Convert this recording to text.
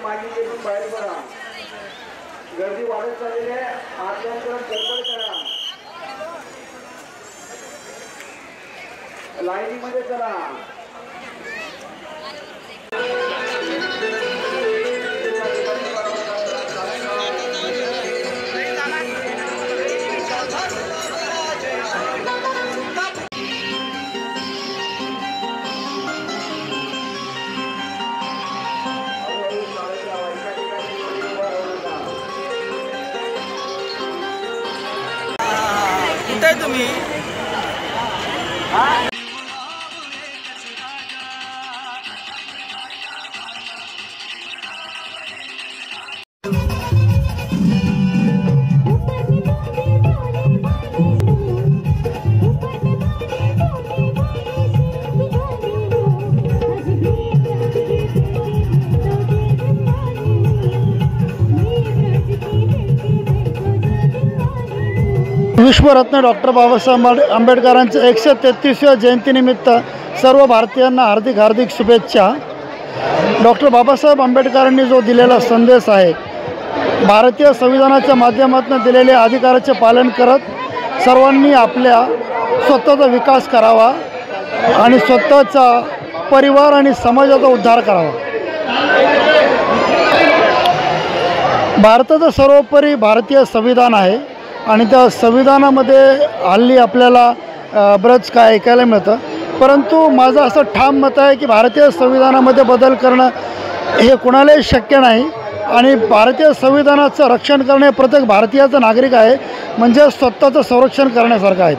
मागितून बाहेर पडा. गर्दी वाढत चाललेली आहे. आत्यांकडून गडबड करा. लाईनीमध्ये चला. कुठे तुम्ही? विश्वरत्न डॉक्टर बाबासाहेब आंबेडकरांच्या 133व्या जयंतीनिमित्त सर्व भारतीयांना हार्दिक हार्दिक शुभेच्छा. डॉक्टर बाबासाहेब आंबेडकरांनी जो दिलेला संदेश आहे, भारतीय संविधानाच्या माध्यमातून दिलेल्या अधिकाराचे पालन करत सर्वांनी आपल्या स्वतःचा विकास करावा आणि स्वतःचा परिवार आणि समाजाचा उद्धार करावा. भारताचं सर्वोपरी भारतीय संविधान आहे आणि त्या संविधानामध्ये हल्ली आपल्याला बरंच काय ऐकायला मिळतं. परंतु माझं असं ठाम मत आहे की भारतीय संविधानामध्ये बदल करणं हे कुणालाही शक्य नाही आणि भारतीय संविधानाचं रक्षण करणे प्रत्येक भारतीयाचा नागरिक आहे, म्हणजे स्वतःचं संरक्षण करण्यासारखं आहे.